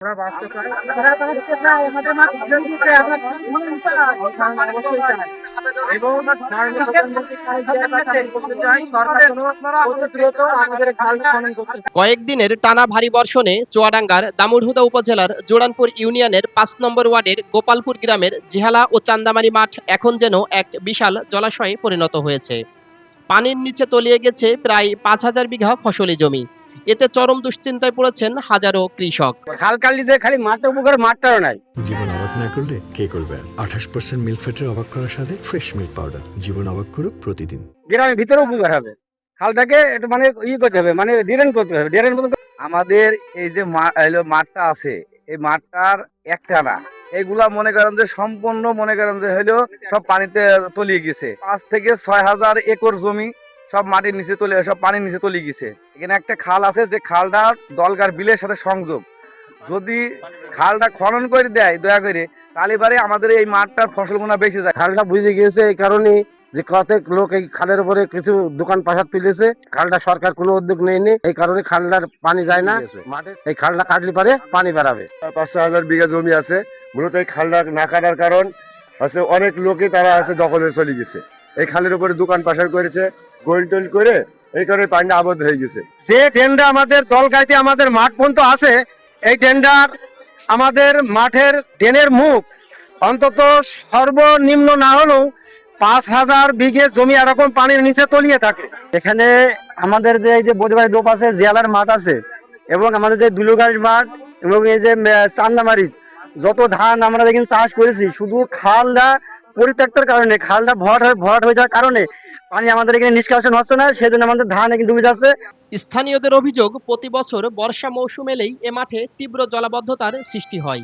আমরা বাঁচতে চাই, আমাদের মা জীবন দিতে আমরা অবশ্যই চাই। এবং মাননীয় প্রধানমন্ত্রী খালেদা জিয়ার কাছে আমি বলতে চাই, সরকার যেন অতি দ্রুত আমাদের খাল খনন করতে চায়। কয়েকদিনের টানা ভারী বর্ষণে চুয়াডাঙ্গার দামুড়হুদা উপজেলার জোড়ানপুর ইউনিয়নের ৫ নম্বর ওয়ার্ডের গোপালপুর গ্রামের জিহালা ও চান্দামারি মাঠ এখন যেন এক বিশাল জলাশয়ে পরিণত হয়েছে। পানির নিচে তলিয়ে গেছে প্রায় ৫,০০০ বিঘা ফসলি জমি। এতে চরম দুশ্চিন্তায় পড়েছেন হাজারো কৃষক। খাল কালি দিয়ে খালি মাঠটা উপকার, মাঠটাও নাই। জীবন অবাক না করলে কে করবে? 28% মিল্ক ফ্যাটের অবাক করার সাথে ফ্রেশ মিল্ক পাউডার। জীবন অবাক করুক প্রতিদিন। গ্রামের ভিতরে উপকার হবে। খালটাকে একটু মানে করতে হবে, মানে ড্রেন করতে হবে, ড্রেন মতো। আমাদের এই যে মাঠটা আছে, এই মাঠটার একটা না, এগুলা মনে করেন যে সম্পূর্ণ মনে করেন যে হলো সব পানিতে তলিয়ে গেছে। 5 থেকে 6,000 একর জমি সব মাটির নিচে সব পানির নিচে তলিয়ে গেছে। এখানে একটা খাল আছে, যে খালটা দলগার বিলের সাথে সংযোগ। যদি খালটা খনন করে দেয় দয়া করে, তাহলে এবারে আমাদের এই মাঠটার ফসলগুলো বেঁচে যায়। খালটা বুঝে গিয়েছে এই কারণে যে কতক লোক এই খালের উপরে কিছু দোকান পাশাত তুলেছে। খালটা সরকার কোনো উদ্যোগ নেয়নি, এই কারণে খালটার পানি যায় না মাঠে। এই খালটা কাটলে পারে পানি বেড়াবে। 5,000 বিঘা জমি আছে, মূলত এই খালটা না কাটার কারণ আছে অনেক লোকে তারা আছে দখলে চলে গেছে। এই খালের উপরে দোকান পাশার করেছে, গোল টোল করে, এই কারণে পানিটা আবদ্ধ হয়ে গেছে। যে ট্রেনটা আমাদের দলগাইতে আমাদের মাঠ পর্যন্ত আছে, এই ট্রেনটার আমাদের মাঠের ড্রেনের মুখ অন্তত সর্বনিম্ন না হলেও 5,000 বিঘে জমি এরকম পানির নিচে তলিয়ে থাকে। এখানে আমাদের যে এই যে বদিবাড়ি দোপ আছে, জিয়ালার মাঠ আছে, এবং আমাদের যে দুলুগাড়ির মাঠ, এবং এই যে চান্দামারি যত ধান আমরা যেখানে চাষ করেছি, শুধু খালটা পরিত্যক্তের কারণে, খালটা ভরাট হয়ে যাওয়ার কারণে পানি আমাদের এখানে নিষ্কাশন হচ্ছে না, সেজন্য আমাদের ধান এখানে ডুবে যাচ্ছে। স্থানীয়দের অভিযোগ, প্রতি বছর বর্ষা মৌসুম এলেই এ মাঠে তীব্র জলাবদ্ধতার সৃষ্টি হয়।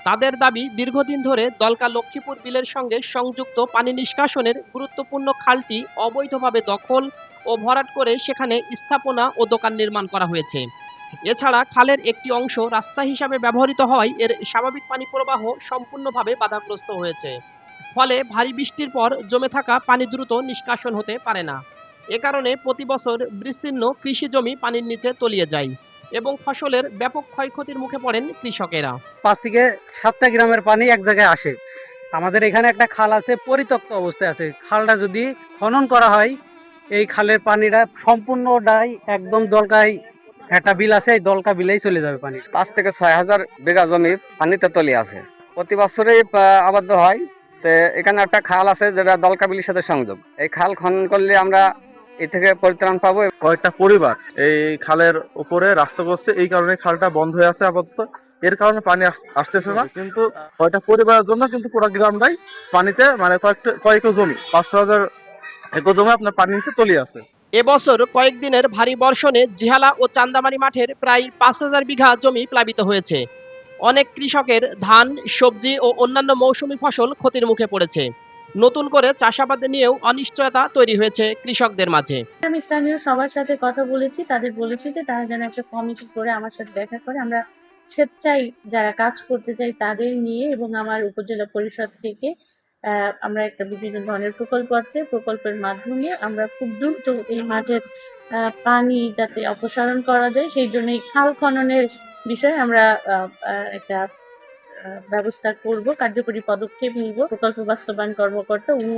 তাদের দাবি, দীর্ঘদিন ধরে দলকা লক্ষ্মীপুর বিলের সঙ্গে সংযুক্ত পানি নিষ্কাশনের গুরুত্বপূর্ণ খালটি অবৈধভাবে দখল ও ভরাট করে সেখানে স্থাপনা ও দোকান নির্মাণ করা হয়েছে। এছাড়া খালের একটি অংশ রাস্তা হিসাবে ব্যবহৃত হওয়ায় এর স্বাভাবিক পানি প্রবাহ সম্পূর্ণভাবে বাধাগ্রস্ত হয়েছে। ফলে ভারী বৃষ্টির পর জমে থাকা পানি দ্রুত নিষ্কাশন হতে পারে না। এ কারণে প্রতি বছর বিস্তীর্ণ কৃষি জমি পানির নিচে তলিয়ে যায় এবং ফসলের ব্যাপক ক্ষয়ক্ষতির মুখে পড়েন কৃষকেরা। 5 থেকে 7টা গ্রামের পানি এক জায়গায় আসে। আমাদের এখানে একটা খাল আছে, পরিত্যক্ত অবস্থায় আছে। খালটা যদি খনন করা হয়, এই খালের পানিটা সম্পূর্ণটাই একদম দলকায় একটা বিল আছে, এই দলকা বিলেই চলে যাবে পানি। 5 থেকে 6,000 বিঘা জমি পানিতে তলিয়ে আছে, প্রতি বছরই আবদ্ধ হয়। তো এখানে একটা খাল আছে যেটা দলকা বিলের সাথে সংযোগ। এই খাল খনন করলে আমরা এ থেকে পরিত্রাণ পাবো। কয়েকটা পরিবার এই খালের উপরে রাস্তা করছে, এই কারণে খালটা বন্ধ হয়ে আছে আপাতত। এর কারণে পানি আসতেছে না, কিন্তু কয়েকটা পরিবারের জন্য কিন্তু পুরো গ্রামটাই পানিতে, মানে কয়েক জমি 5,000 একর জমি আপনার পানির নিচে তলিয়ে আছে। এবছর কয়েকদিনের ভারী বর্ষণে জিহালা ও চান্দামারি মাঠের প্রায় 5,000 বিঘা জমি প্লাবিত হয়েছে। অনেক কৃষকের ধান, সবজি ও অন্যান্য মৌসুমী ফসল ক্ষতির মুখে পড়েছে। নতুন করে চাষাবাদ নিয়েও অনিশ্চয়তা তৈরি হয়েছে কৃষকদের মাঝে। আমি স্থানীয় সবার সাথে কথা বলেছি, তাদের বলেছি যে তারা যেন একটা কমিটি করে আমার সাথে দেখা করে। আমরা স্বেচ্ছায় যারা কাজ করতে চাই তাদের নিয়ে, এবং আমার উপজেলা পরিষদ থেকে আমরা একটা বিভিন্ন ধরনের প্রকল্প আছে, প্রকল্পের মাধ্যমে আমরা খুব দ্রুত এই মাঠের পানি যাতে অপসারণ করা যায়, সেই জন্য এই খাল খননের বিষয়ে আমরা একটা ব্যবস্থা করব, কার্যকরী পদক্ষেপ নিব। প্রকল্প বাস্তবায়ন কর্মকর্তা উনি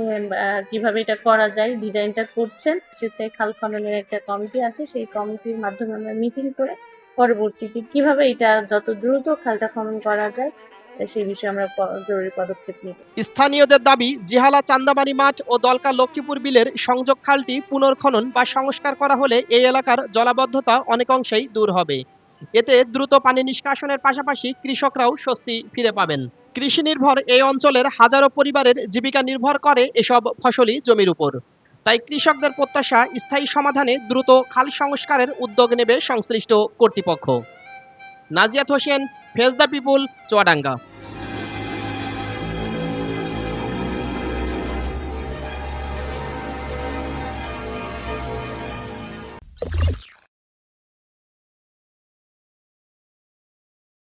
কিভাবে এটা করা যায় ডিজাইনটা করছেন। স্বেচ্ছায় খাল খননের একটা কমিটি আছে, সেই কমিটির মাধ্যমে আমরা মিটিং করে পরবর্তীতে কিভাবে এটা যত দ্রুত খালটা খনন করা যায় সেই বিষয়ে আমরা জরুরি পদক্ষেপ নিব। স্থানীয়দের দাবি, জিহালা চান্দামারি মাঠ ও দলকা লক্ষ্মীপুর বিলের সংযোগ খালটি পুনর্খনন বা সংস্কার করা হলে এই এলাকার জলাবদ্ধতা অনেকাংশেই দূর হবে। এতে দ্রুত পানি নিষ্কাশনের পাশাপাশি কৃষকরাও স্বস্তি ফিরে পাবেন। কৃষি নির্ভর এই অঞ্চলের হাজারো পরিবারের জীবিকা নির্ভর করে এসব ফসলি জমির উপর। তাই কৃষকদের প্রত্যাশা, স্থায়ী সমাধানে দ্রুত খাল সংস্কারের উদ্যোগ নেবে সংশ্লিষ্ট কর্তৃপক্ষ। Naziat Hossain, face the people, Chuadanga.